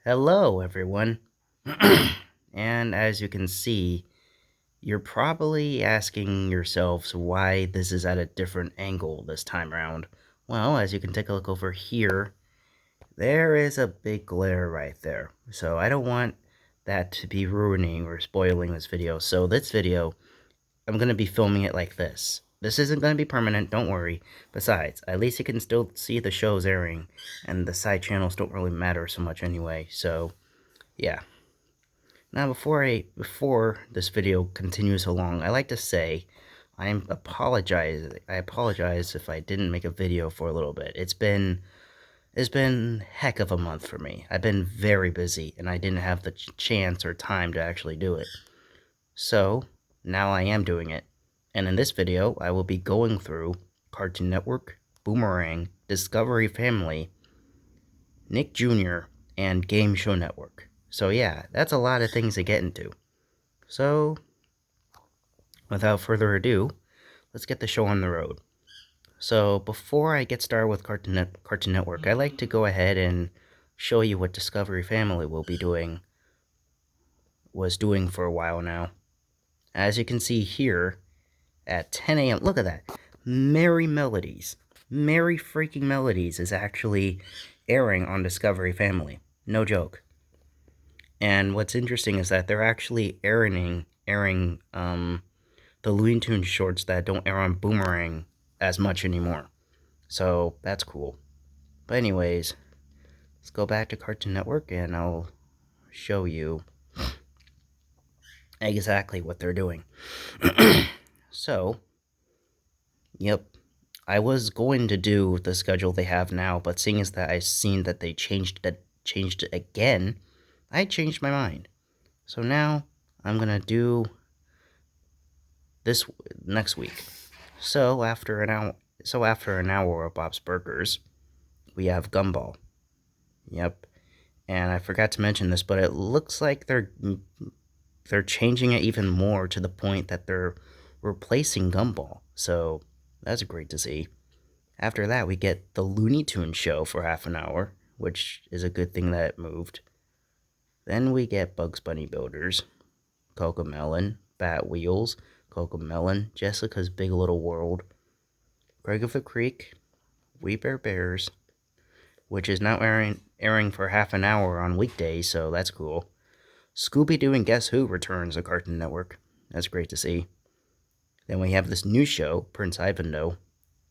Hello, everyone. And as you can see, you're probably asking yourselves why this is at a different angle this time around. Well, as you can take a look over here, there is a big glare right there. So I don't want that to be ruining or spoiling this video. So this video, I'm going to be filming it like this. This isn't going to be permanent, don't worry. Besides, at least you can still see the shows airing, and the side channels don't really matter so much anyway, so yeah. Now, before this video continues along, I like to say I apologize if I didn't make a video for a little bit. It's been heck of a month for me. I've been very busy, and I didn't have the chance or time to actually do it. So now I am doing it, and in this video, I will be going through Cartoon Network, Boomerang, Discovery Family, Nick Jr., and Game Show Network. So yeah, that's a lot of things to get into. So, without further ado, let's get the show on the road. So, before I get started with Cartoon Network, I'd like to go ahead and show you what Discovery Family was doing for a while now. As you can see here, at 10 a.m., look at that. Merry Melodies. Merry freaking Melodies is actually airing on Discovery Family. No joke. And what's interesting is that they're actually airing the Looney Tunes shorts that don't air on Boomerang as much anymore. So that's cool. But anyways, let's go back to Cartoon Network and I'll show you exactly what they're doing. So, yep, I was going to do the schedule they have now, but seeing as that I've seen that they changed it again, I changed my mind. So now I'm gonna do this next week. So after an hour of Bob's Burgers, we have Gumball. Yep. And I forgot to mention this, but it looks like they're changing it even more to the point that they're replacing Gumball. So that's great to see. After that, we get the Looney Tunes show for half an hour, which is a good thing that it moved. Then we get Bugs Bunny Builders, Cocomelon, Bat Wheels, Cocomelon, Jessica's Big Little World, Greg of the Creek, We Bear Bears, which is now airing for half an hour on weekdays, so that's cool. Scooby-Doo and Guess Who returns to Cartoon Network. That's great to see. Then we have this new show, Prince Ivanhoe,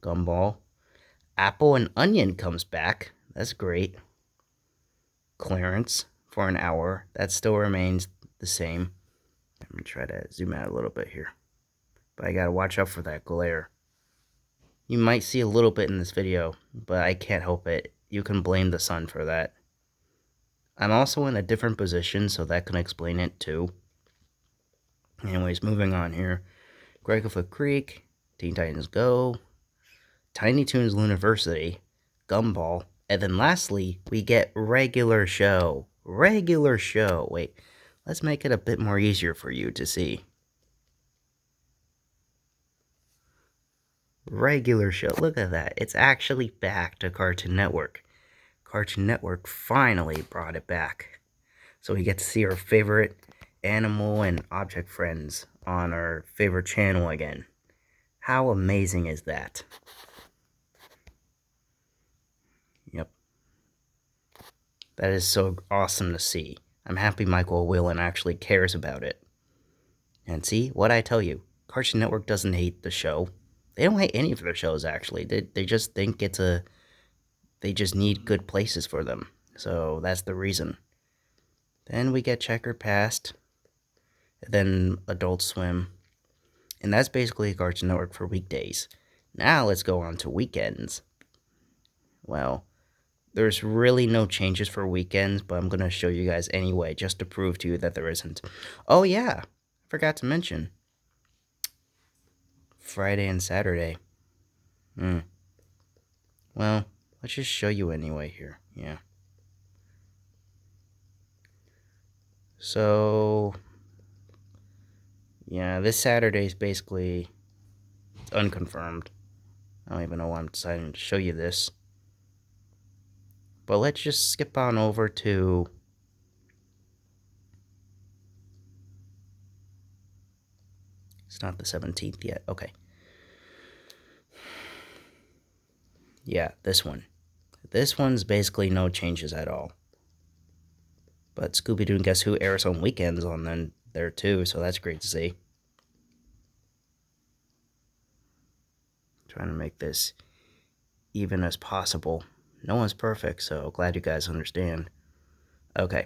Gumball. Apple and Onion comes back. That's great. Clarence for an hour. That still remains the same. Let me try to zoom out a little bit here. But I gotta watch out for that glare. You might see a little bit in this video, but I can't help it. You can blame the sun for that. I'm also in a different position, so that can explain it too. Anyways, moving on here. Greg of the Creek, Teen Titans Go, Tiny Toons University, Gumball, and then lastly, we get Regular Show. Regular Show. Wait, let's make it a bit more easier for you to see. Regular Show. Look at that. It's actually back to Cartoon Network. Cartoon Network finally brought it back. So we get to see our favorite animal and object friends on our favorite channel again. How amazing is that? Yep. That is so awesome to see. I'm happy Michael Whelan actually cares about it. And see, what I tell you, Cartoon Network doesn't hate the show. They don't hate any of their shows, actually. They just think they just need good places for them. So that's the reason. Then we get Checkered Past, then Adult Swim, and that's basically Cartoon Network for weekdays. Now let's go on to weekends. Well, there's really no changes for weekends, but I'm going to show you guys anyway, just to prove to you that there isn't. Oh yeah, forgot to mention. Friday and Saturday. Well, let's just show you anyway here. Yeah. So, yeah, this Saturday is basically unconfirmed. I don't even know why I'm deciding to show you this. But let's just skip on over to It's not the 17th yet. Okay. Yeah, this one. This one's basically no changes at all. But Scooby-Doo and Guess Who airs on weekends on then there too, so that's great to see. Trying to make this even as possible. No one's perfect, so glad you guys understand. Okay,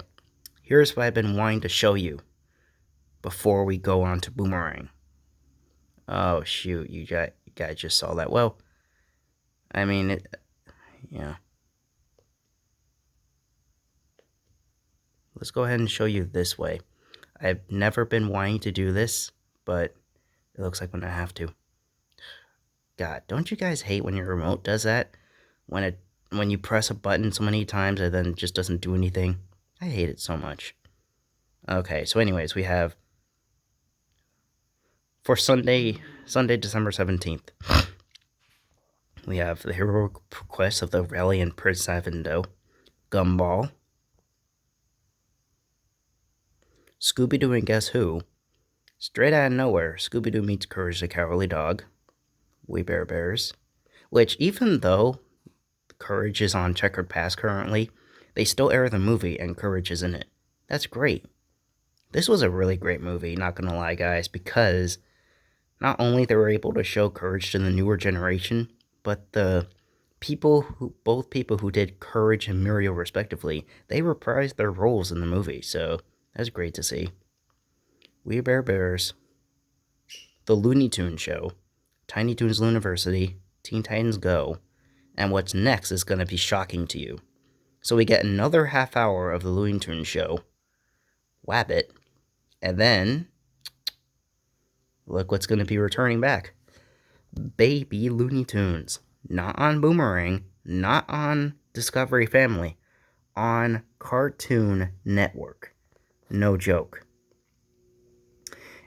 here's what I've been wanting to show you before we go on to Boomerang. Oh shoot, you guys just saw that. Well, I mean, yeah. Let's go ahead and show you this way. I've never been wanting to do this, but it looks like I'm gonna have to. God, don't you guys hate when your remote does that? When you press a button so many times and then it just doesn't do anything? I hate it so much. Okay, so anyways, we have for Sunday, December 17th, we have the heroic quest of the Rally and Prince Avendo, Gumball, Scooby-Doo and Guess Who, straight out of nowhere, Scooby-Doo meets Courage the Cowardly Dog, We Bare Bears, which even though Courage is on Checkered Pass currently, they still air the movie and Courage is in it. That's great. This was a really great movie, not gonna lie guys, because not only they were able to show Courage to the newer generation, but both people who did Courage and Muriel respectively, they reprised their roles in the movie, so that's great to see. We Bare Bears, The Looney Tunes Show, Tiny Toons University, Teen Titans Go, and what's next is going to be shocking to you. So we get another half hour of the Looney Tunes Show, Wabbit, and then look what's going to be returning back. Baby Looney Tunes. Not on Boomerang, not on Discovery Family, on Cartoon Network. No joke.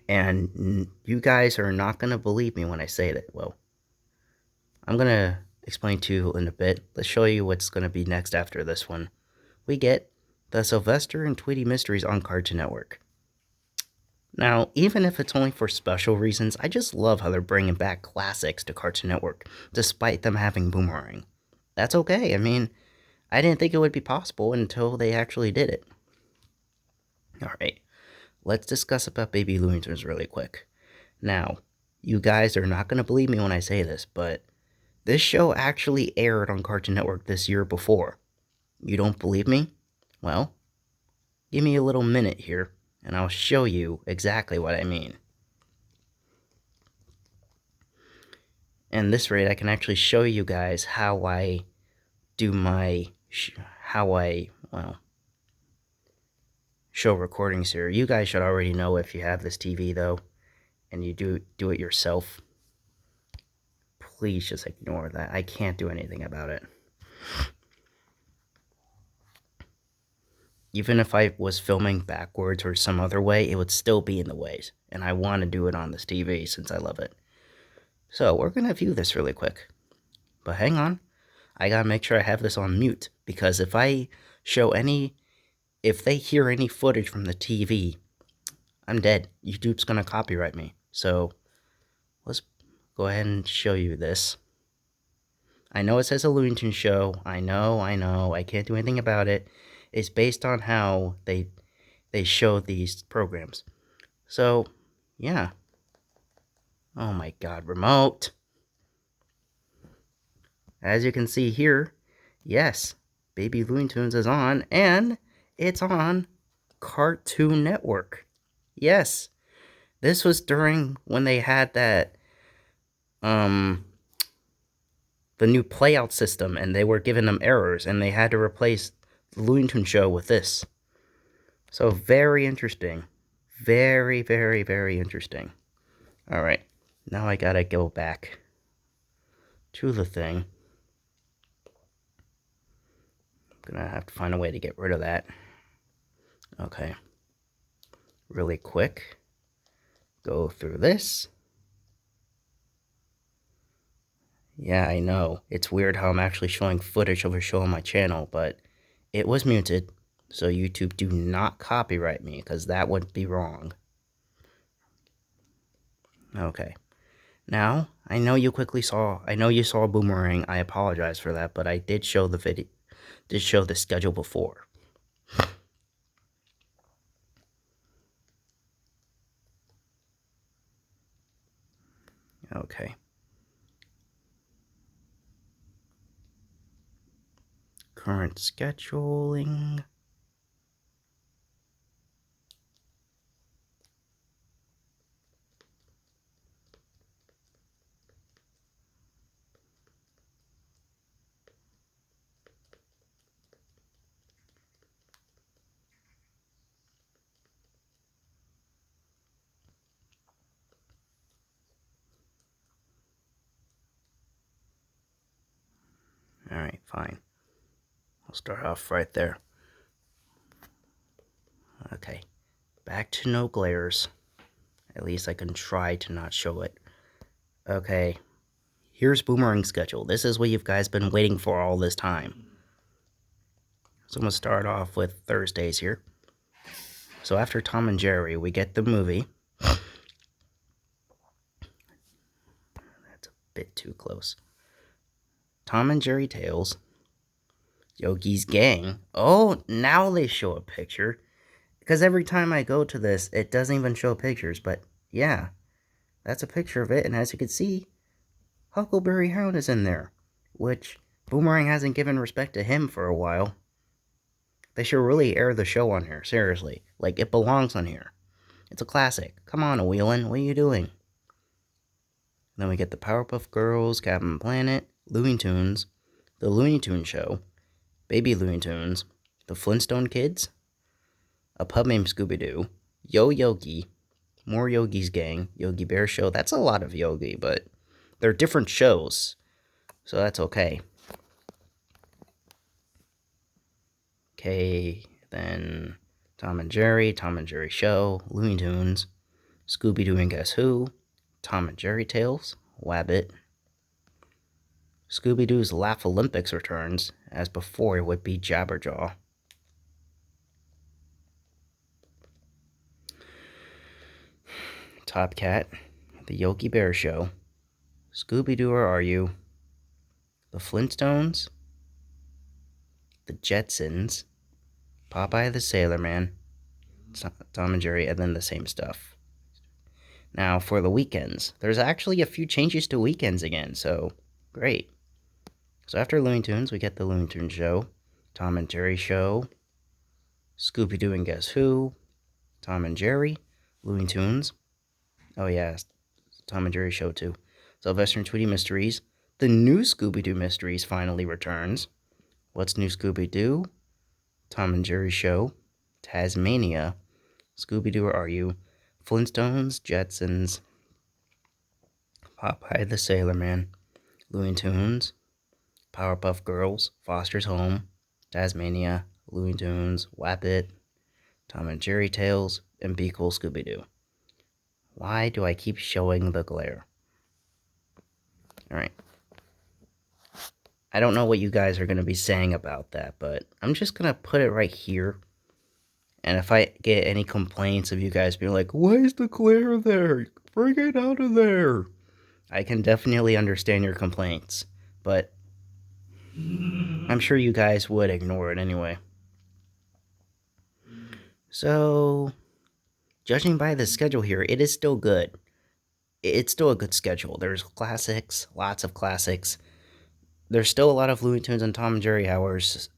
And you guys are not going to believe me when I say that. Well, I'm going to explain to you in a bit. Let's show you what's going to be next after this one. We get the Sylvester and Tweety Mysteries on Cartoon Network. Now, even if it's only for special reasons, I just love how they're bringing back classics to Cartoon Network, despite them having Boomerang. That's okay. I mean, I didn't think it would be possible until they actually did it. Alright, let's discuss about Baby Looney Tunes really quick. Now, you guys are not going to believe me when I say this, but this show actually aired on Cartoon Network this year before. You don't believe me? Well, give me a little minute here, and I'll show you exactly what I mean. And this rate, I can actually show you guys how I do my, show recordings here. You guys should already know if you have this TV, though, and you do it yourself. Please just ignore that. I can't do anything about it. Even if I was filming backwards or some other way, it would still be in the ways. And I want to do it on this TV since I love it. So, we're going to view this really quick. But hang on. I gotta make sure I have this on mute. Because if they hear any footage from the TV, I'm dead. YouTube's gonna copyright me. So, let's go ahead and show you this. I know it says a Looney Tunes show. I know. I can't do anything about it. It's based on how they show these programs. So, yeah. Oh my god, remote. As you can see here, yes, Baby Looney Tunes is on, and it's on Cartoon Network. Yes, this was during when they had that, the new playout system, and they were giving them errors, and they had to replace the Looney Tunes show with this. So, very interesting. Very, very, very interesting. Alright, now I gotta go back to the thing. I'm gonna have to find a way to get rid of that. Okay. Really quick. Go through this. Yeah, I know. It's weird how I'm actually showing footage of a show on my channel, but it was muted. So YouTube, do not copyright me, because that would be wrong. Okay. Now, I know you saw Boomerang. I apologize for that, but I did show the schedule before. Okay. Current scheduling. Alright, fine. I'll start off right there. Okay. Back to no glares. At least I can try to not show it. Okay. Here's Boomerang's schedule. This is what you guys been waiting for all this time. So I'm going to start off with Thursdays here. So after Tom and Jerry, we get the movie. That's a bit too close. Tom and Jerry Tales. Yogi's Gang. Oh, now they show a picture. Because every time I go to this, it doesn't even show pictures. But yeah, that's a picture of it. And as you can see, Huckleberry Hound is in there. Which Boomerang hasn't given respect to him for a while. They should really air the show on here, seriously. Like, it belongs on here. It's a classic. Come on, Wheelin', what are you doing? Then we get the Powerpuff Girls, Captain Planet, Looney Tunes, the Looney Tunes Show, Baby Looney Tunes, the Flintstone Kids, A Pub Named Scooby-Doo, Yo Yogi, more Yogi's Gang, Yogi Bear Show. That's a lot of Yogi, but they're different shows, so that's okay. Okay, then Tom and Jerry Show, Looney Tunes, Scooby-Doo and Guess Who, Tom and Jerry Tales, Wabbit. Scooby-Doo's Laugh Olympics returns, as before it would be Jabberjaw. Top Cat, The Yogi Bear Show, Scooby-Doo Where Are You, The Flintstones, The Jetsons, Popeye the Sailor Man, Tom and Jerry, and then the same stuff. Now, for the weekends, there's actually a few changes to weekends again, so great. So after Looney Tunes, we get the Looney Tunes Show, Tom and Jerry Show, Scooby-Doo and Guess Who, Tom and Jerry, Looney Tunes. Oh yeah, Tom and Jerry Show too. Sylvester and Tweety Mysteries. The new Scooby-Doo Mysteries finally returns. What's New Scooby-Doo? Tom and Jerry Show, Tasmania, Scooby-Doo Where Are You, Flintstones, Jetsons, Popeye the Sailor Man, Looney Tunes, Powerpuff Girls, Foster's Home, Tasmania, Looney Tunes, Wabbit, Tom and Jerry Tales, and Be Cool Scooby-Doo. Why do I keep showing the glare? Alright. I don't know what you guys are going to be saying about that, but I'm just going to put it right here. And if I get any complaints of you guys being like, why is the glare there? Bring it out of there. I can definitely understand your complaints, but I'm sure you guys would ignore it anyway. So, judging by the schedule here, it is still good. It's still a good schedule. There's classics, lots of classics. There's still a lot of Looney Tunes and Tom and Jerry hours.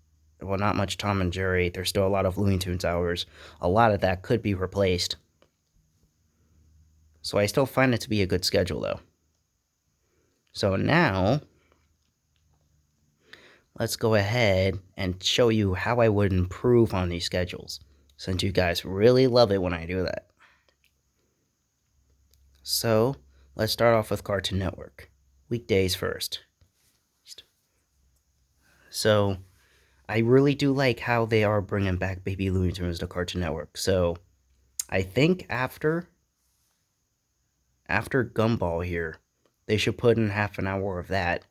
Well, not much Tom and Jerry. There's still a lot of Looney Tunes hours. A lot of that could be replaced. So I still find it to be a good schedule, though. So now, let's go ahead and show you how I would improve on these schedules, since you guys really love it when I do that. So, let's start off with Cartoon Network. Weekdays first. So, I really do like how they are bringing back Baby Looney Tunes to Cartoon Network. So, I think after Gumball here, they should put in half an hour of that.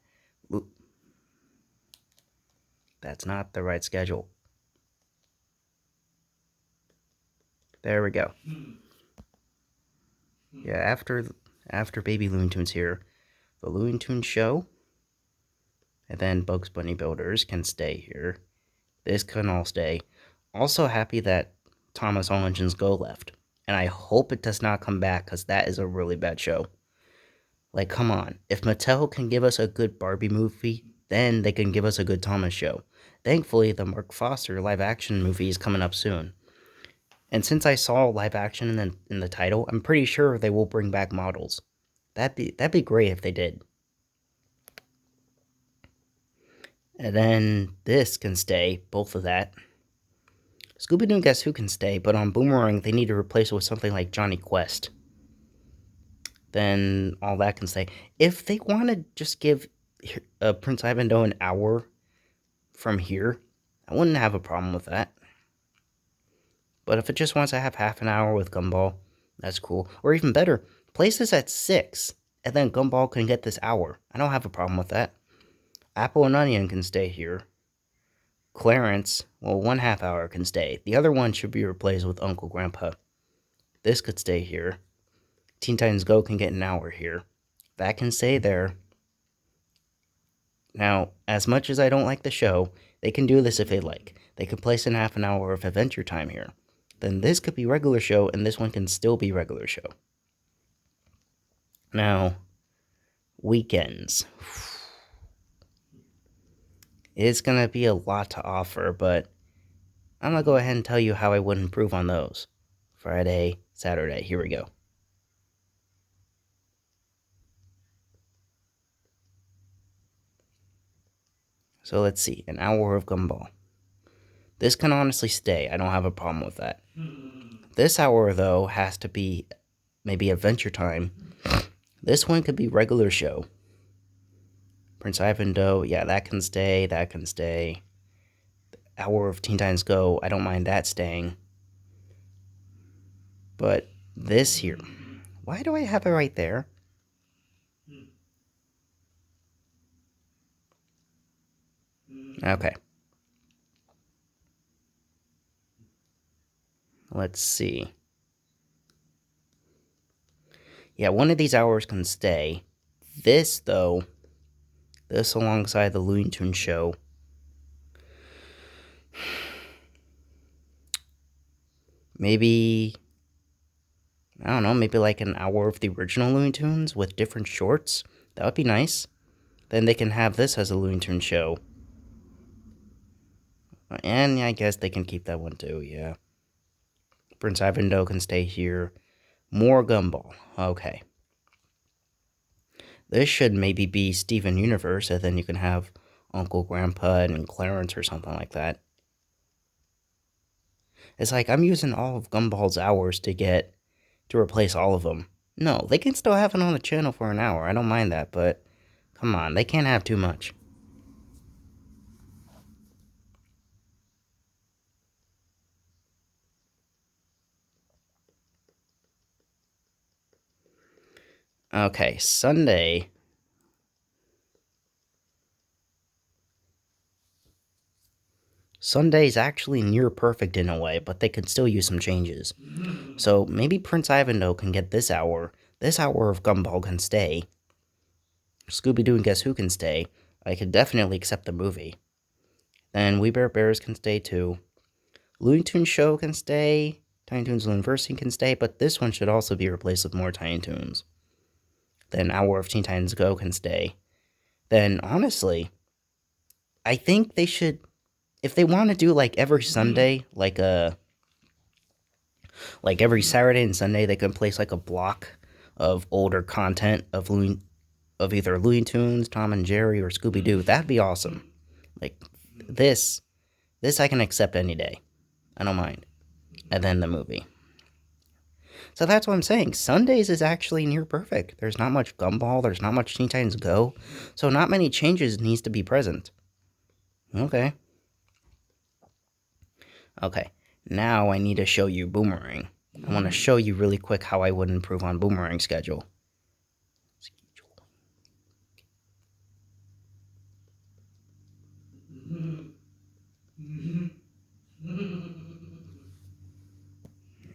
That's not the right schedule. There we go. Yeah, after Baby Looney Tunes here, the Looney Tunes show, and then Bugs Bunny Builders can stay here. This can all stay. Also happy that Thomas All Engines Go left. And I hope it does not come back, because that is a really bad show. Like, come on. If Mattel can give us a good Barbie movie, then they can give us a good Thomas show. Thankfully, the Mark Foster live-action movie is coming up soon. And since I saw live action in the title, I'm pretty sure they will bring back models. That'd be great if they did. And then this can stay, both of that. Scooby-Doo Guess Who can stay, but on Boomerang they need to replace it with something like Johnny Quest. Then all that can stay. If they want to just give Prince Ivanhoe an hour from here, I wouldn't have a problem with that. But if it just wants to have half an hour with Gumball, that's cool. Or even better, place this at 6, and then Gumball can get this hour. I don't have a problem with that. Apple and Onion can stay here. Clarence, well, 1/2 hour can stay. The other one should be replaced with Uncle Grandpa. This could stay here. Teen Titans Go can get an hour here. That can stay there. Now, as much as I don't like the show, they can do this if they like. They can place in half an hour of Adventure Time here. Then this could be regular show, and this one can still be regular show. Now, weekends. It's going to be a lot to offer, but I'm going to go ahead and tell you how I would improve on those. Friday, Saturday, here we go. So let's see, an hour of Gumball. This can honestly stay, I don't have a problem with that. This hour, though, has to be maybe Adventure Time. This one could be regular show. Prince Ivanhoe, yeah, that can stay, that can stay. The hour of Teen Titans Go, I don't mind that staying. But this here, why do I have it right there? Okay. Let's see. Yeah, one of these hours can stay. This, though, this alongside the Looney Tunes show. Maybe, I don't know, maybe like an hour of the original Looney Tunes with different shorts. That would be nice. Then they can have this as a Looney Tunes show. And I guess they can keep that one too, yeah. Prince Ivanhoe can stay here. More Gumball. Okay. This should maybe be Steven Universe, and then you can have Uncle Grandpa and Clarence or something like that. It's like I'm using all of Gumball's hours to replace all of them. No, they can still have it on the channel for an hour. I don't mind that, but come on, they can't have too much. Okay, Sunday. Sunday's actually near perfect in a way, but they could still use some changes. So maybe Prince Ivanhoe can get this hour. This hour of Gumball can stay. Scooby-Doo and Guess Who can stay. I could definitely accept the movie. Then We Bare Bears can stay too. Looney Tunes Show can stay. Tiny Toons University can stay, but this one should also be replaced with more Tiny Toons. Then Hour of Teen Titans Go can stay. Then, honestly, I think they should, if they want to do like every Sunday, like every Saturday and Sunday, they can place like a block of older content of either Looney Tunes, Tom and Jerry, or Scooby Doo. That'd be awesome. Like this I can accept any day. I don't mind. And then the movie. So that's what I'm saying. Sundays is actually near perfect. There's not much Gumball. There's not much Teen Titans Go. So not many changes needs to be present. Okay. Okay. Now I need to show you Boomerang. I want to show you really quick how I would improve on Boomerang schedule.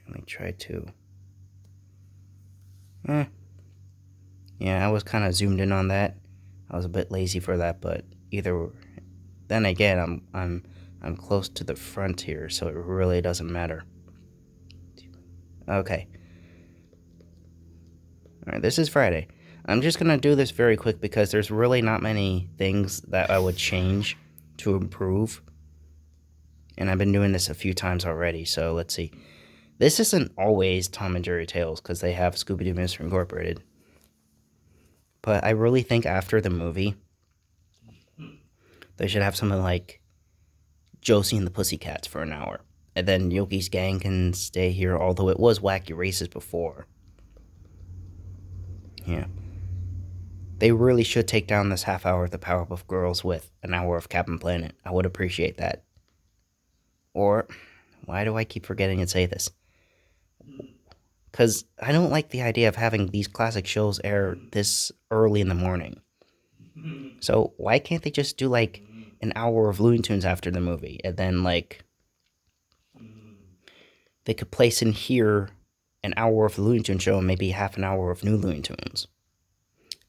Let me try to. Yeah, I was kind of zoomed in on that. I was a bit lazy for that, but either then again, I'm close to the front here, so it really doesn't matter. Okay. All right, this is Friday. I'm just gonna do this very quick because there's really not many things that I would change to improve. And I've been doing this a few times already, so let's see. This isn't always Tom and Jerry Tales because they have Scooby-Doo Mystery Incorporated. But I really think after the movie, they should have something like Josie and the Pussycats for an hour. And then Yogi's gang can stay here, although it was Wacky Races before. Yeah. They really should take down this half hour of the Powerpuff Girls with an hour of Captain Planet. I would appreciate that. Or, why do I keep forgetting to say this? Because I don't like the idea of having these classic shows air this early in the morning. So, why can't they just do like an hour of Looney Tunes after the movie? And then, like, they could place in here an hour of the Looney Tunes show and maybe half an hour of new Looney Tunes.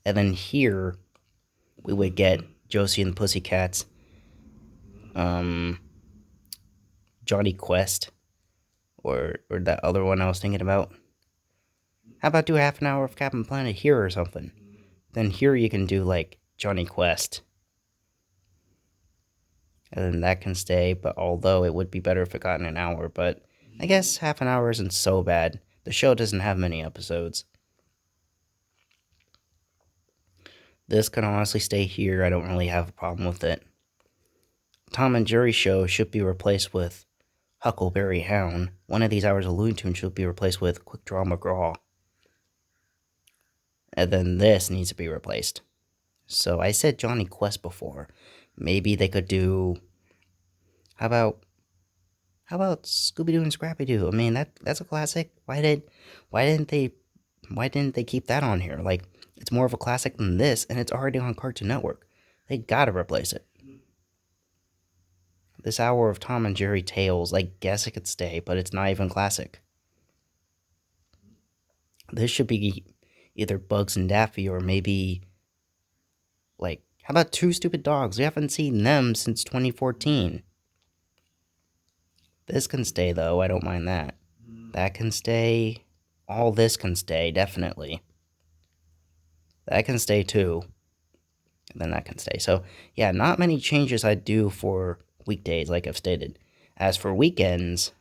And then here, we would get Josie and the Pussycats, Johnny Quest, or that other one I was thinking about. How about do half an hour of Captain Planet here or something? Then here you can do like Johnny Quest. And then that can stay, but although it would be better if it got in an hour, but I guess half an hour isn't so bad. The show doesn't have many episodes. This can honestly stay here. I don't really have a problem with it. Tom and Jerry show should be replaced with Huckleberry Hound. One of these hours of Looney Tunes should be replaced with Quick Draw McGraw. And then this needs to be replaced. So I said Johnny Quest before. Maybe they could do. How about Scooby-Doo and Scrappy-Doo? I mean that's a classic. Why didn't they keep that on here? Like, it's more of a classic than this, and it's already on Cartoon Network. They gotta replace it. This hour of Tom and Jerry Tales, I guess it could stay, but it's not even classic. This should be either Bugs and Daffy or maybe, like, how about Two Stupid Dogs? We haven't seen them since 2014. This can stay, though. I don't mind that. That can stay. All this can stay, definitely. That can stay, too. And then that can stay. So, yeah, not many changes I do for weekdays, like I've stated. As for weekends,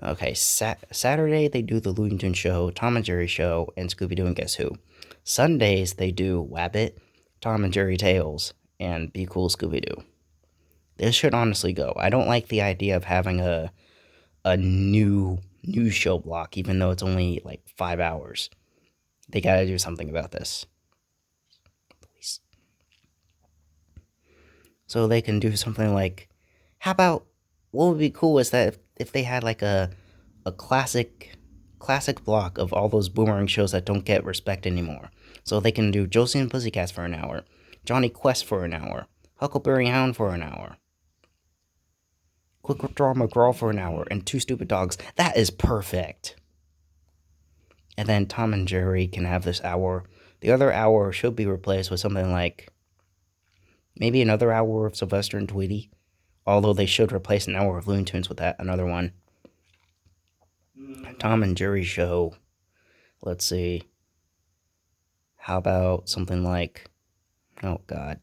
okay, Saturday they do the Looney Tunes show, Tom and Jerry show, and Scooby-Doo and Guess Who. Sundays they do Wabbit, Tom and Jerry Tales, and Be Cool Scooby-Doo. This should honestly go. I don't like the idea of having a new show block, even though it's only like 5 hours. They gotta do something about this. So they can do something like, how about, what would be cool is that if they had like a classic block of all those Boomerang shows that don't get respect anymore. So they can do Josie and Pussycats for an hour, Johnny Quest for an hour, Huckleberry Hound for an hour, Quick Draw McGraw for an hour, and Two Stupid Dogs. That is perfect. And then Tom and Jerry can have this hour. The other hour should be replaced with something like maybe another hour of Sylvester and Tweety. Although they should replace an hour of Looney Tunes with that, another one. Tom and Jerry show. Let's see. How about something like, oh god,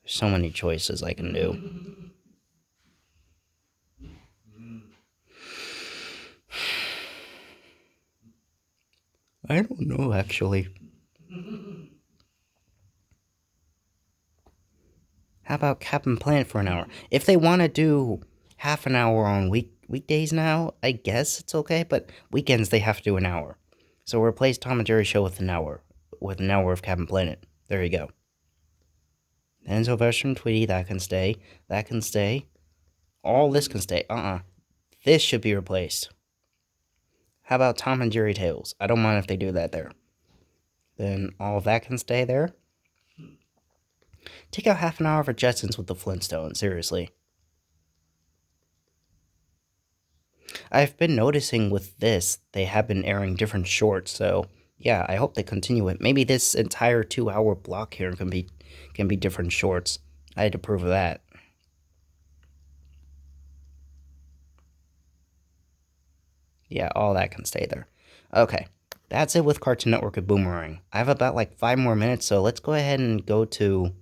there's so many choices I can do. I don't know, actually. How about Captain Planet for an hour? If they want to do half an hour on weekdays now, I guess it's okay, but weekends they have to do an hour. So replace Tom and Jerry show with an hour of Captain Planet. There you go. Then Sylvester and Tweety, that can stay. That can stay. All this can stay. This should be replaced. How about Tom and Jerry Tales? I don't mind if they do that there. Then all of that can stay there. Take out half an hour for Jetsons with the Flintstones, seriously. I've been noticing with this, they have been airing different shorts, so Yeah, I hope they continue it. Maybe this entire 2-hour block here can be different shorts. I had to prove of that. Yeah, all that can stay there. Okay, that's it with Cartoon Network and Boomerang. I have about like 5 more minutes, so let's go ahead and go to...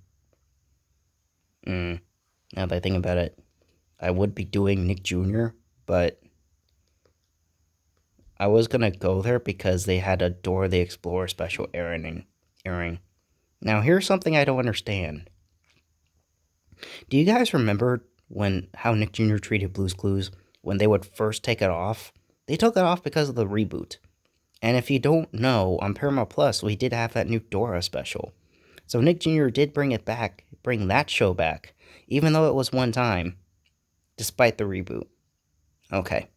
now that I think about it, I would be doing Nick Jr., but I was gonna go there because they had a Dora the Explorer special airing. Now, here's something I don't understand. Do you guys remember how Nick Jr. treated Blue's Clues when they would first take it off? They took it off because of the reboot. And if you don't know, on Paramount Plus, we did have that new Dora special. So Nick Jr. did bring that show back, even though it was one time, despite the reboot. Okay,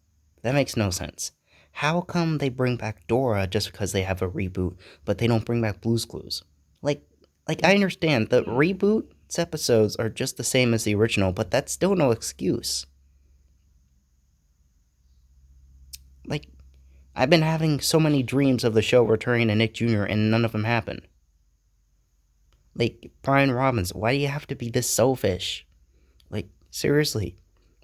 that makes no sense. How come they bring back Dora just because they have a reboot, but they don't bring back Blue's Clues? Like I understand the reboot's episodes are just the same as the original, but that's still no excuse. Like, I've been having so many dreams of the show returning to Nick Jr. and none of them happen. Like, Brian Robbins, why do you have to be this selfish? Like, seriously.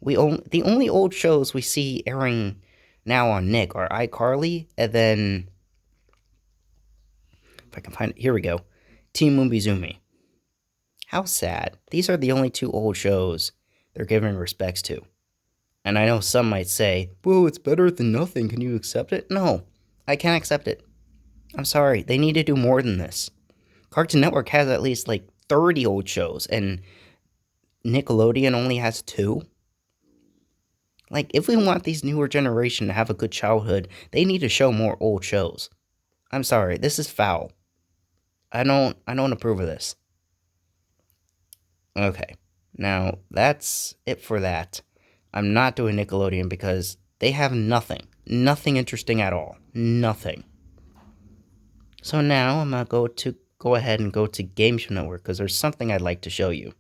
The only old shows we see airing now on Nick are iCarly, and then... If I can find it, here we go. Team Umizoomi. How sad. These are the only 2 old shows they're giving respects to. And I know some might say, whoa, it's better than nothing, can you accept it? No, I can't accept it. I'm sorry, they need to do more than this. Cartoon Network has at least like 30 old shows, and Nickelodeon only has 2. Like, if we want these newer generation to have a good childhood, they need to show more old shows. I'm sorry, this is foul. I don't approve of this. Okay, now that's it for that. I'm not doing Nickelodeon because they have nothing interesting at all. Nothing. So now I'm gonna go ahead and go to Game Show Network because there's something I'd like to show you.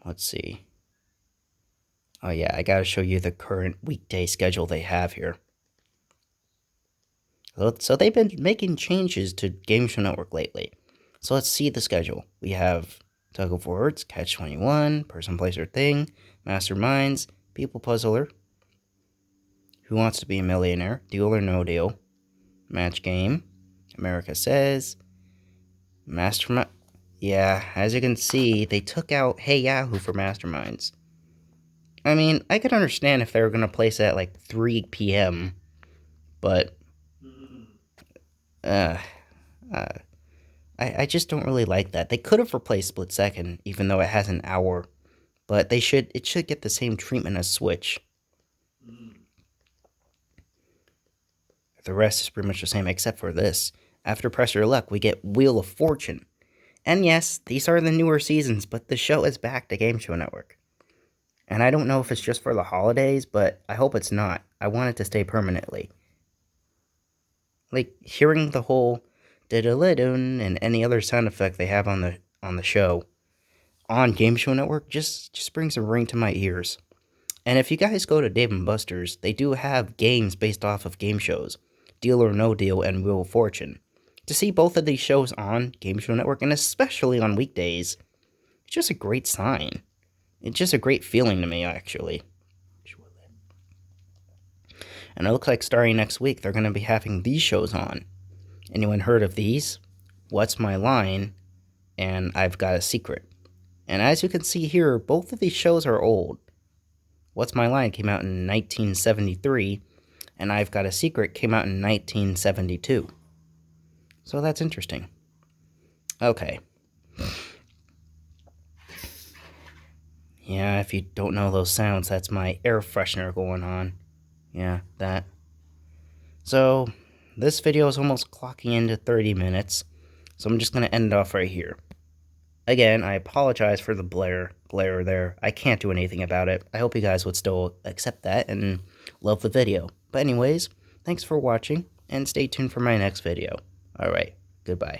Let's see. Oh yeah, I gotta show you the current weekday schedule they have here. So they've been making changes to Game Show Network lately. So let's see the schedule. We have Tug of Words, Catch 21, Person, Place, or Thing, Masterminds, People Puzzler, Who Wants to Be a Millionaire, Deal or No Deal, Match Game, America Says, Mastermind. Yeah, as you can see, they took out Hey Yahoo for Masterminds. I mean, I could understand if they were going to place it at like 3 p.m., but I just don't really like that. They could have replaced Split Second, even though it has an hour, but it should get the same treatment as Switch. The rest is pretty much the same, except for this. After Press Your Luck, we get Wheel of Fortune. And yes, these are the newer seasons, but the show is back to Game Show Network. And I don't know if it's just for the holidays, but I hope it's not. I want it to stay permanently. Like, hearing the whole diddle-dun and any other sound effect they have on the show on Game Show Network just brings a ring to my ears. And if you guys go to Dave & Buster's, they do have games based off of game shows, Deal or No Deal and Wheel of Fortune. To see both of these shows on Game Show Network, and especially on weekdays, it's just a great sign. It's just a great feeling to me, actually. And it looks like starting next week, they're going to be having these shows on. Anyone heard of these? What's My Line? And I've Got a Secret. And as you can see here, both of these shows are old. What's My Line came out in 1973, and I've Got a Secret came out in 1972. So that's interesting. Okay. Yeah, if you don't know those sounds, that's my air freshener going on. Yeah, that. So, this video is almost clocking into 30 minutes, so I'm just going to end it off right here. Again, I apologize for the glare there. I can't do anything about it. I hope you guys would still accept that and love the video. But anyways, thanks for watching, and stay tuned for my next video. Alright, goodbye.